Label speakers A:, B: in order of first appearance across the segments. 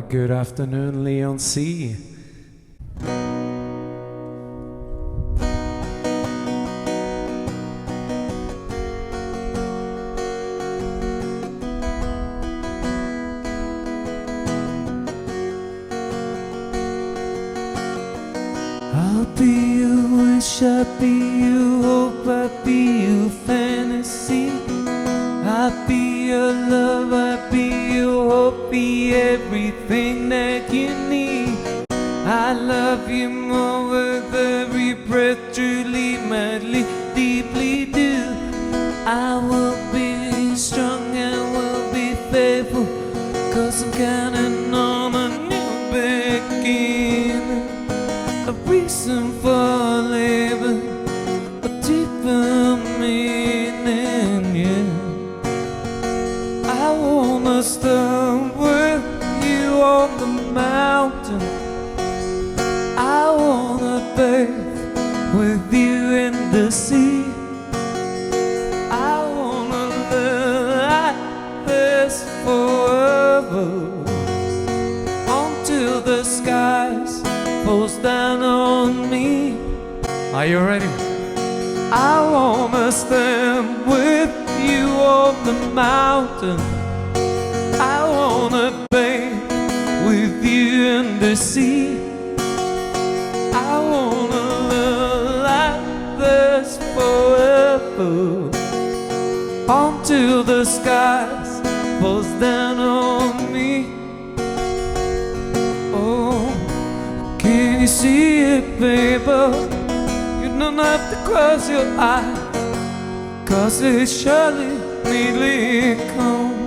A: Good afternoon, Leon C.
B: I'll be your wish, I'll be your hope, I'll be your fantasy. I'll be your love, I'll be your hope, be everything that you need. I love you more with every breath, truly, madly, deeply do. I will be strong, I will be faithful, 'cause I'm counting on a new beginning, a reason for living, a deeper meaning, yeah. I wanna stand with you on the mountain, I wanna bathe with you in the sea. I wanna live like this forever, until the skies falls down on me.
A: Are you ready?
B: I wanna stand with you on the mountain, I wanna bathe with you in the sea. I wanna live like this forever, until the skies falls down on me. Oh, can you see it, baby? You don't have to close your eyes, 'cause it surely neatly come.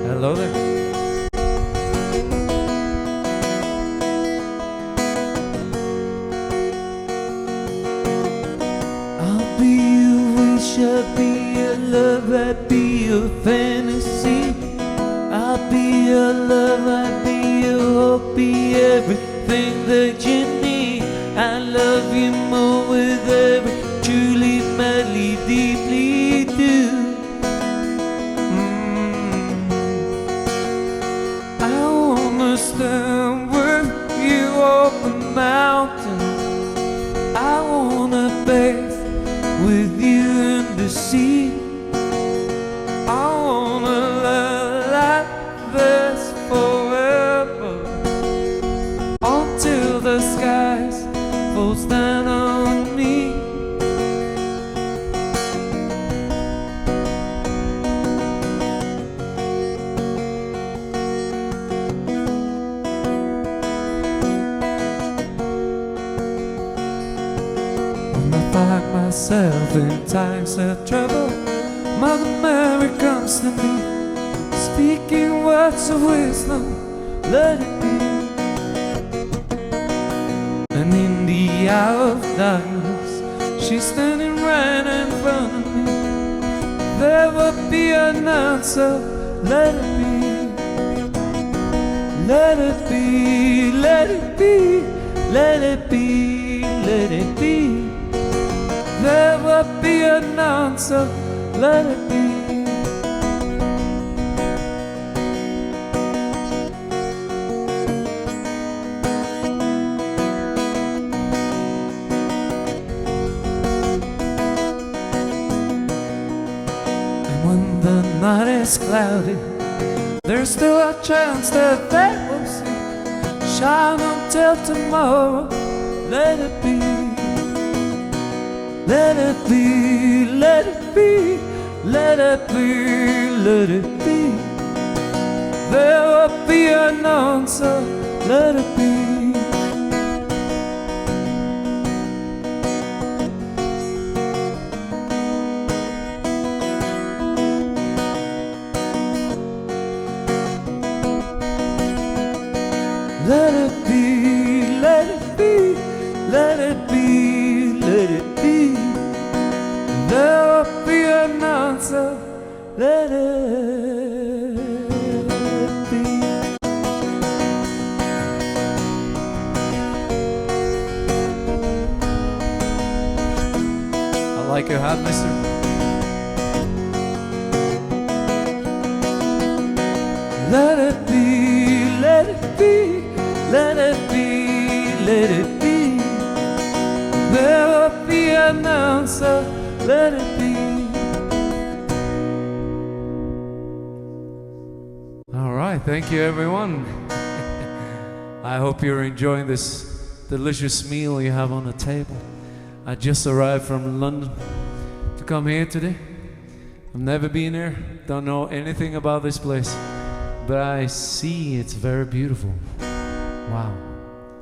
A: Hello there.
B: I'll be your wish, I'll be your love, I'll be your fantasy. I'll be your love, I'll be your hope, be everything that you need. I love you more with every truly, madly, deeply do. I wanna stand with you on the mountain, I wanna bathe with you in the sea. I wanna live like this forever, until the skies falls down on me. Find myself in times of trouble, Mother Mary comes to me, speaking words of wisdom, let it be. And in the hour of darkness, she's standing right in front of me. There will be an answer, let it be. Let it be, let it be, let it be, let it be. There will be an answer, let it be. And when the night is cloudy, there's still a chance that they will see. Shine until tomorrow, let it be. Let it be, let it be, let it be, let it be. There will be an answer, let it be. Let it be, let it be, let it be, let it be. There will be an answer, let it be.
A: like you have, mister.
B: Let it be, let it be, let it be, let it be. There will be an answer, let it be.
A: All right, thank you, everyone. I hope you're enjoying this delicious meal you have on the table. I just arrived from London to come here today. I've never been here, don't know anything about this place, but I see it's very beautiful. Wow.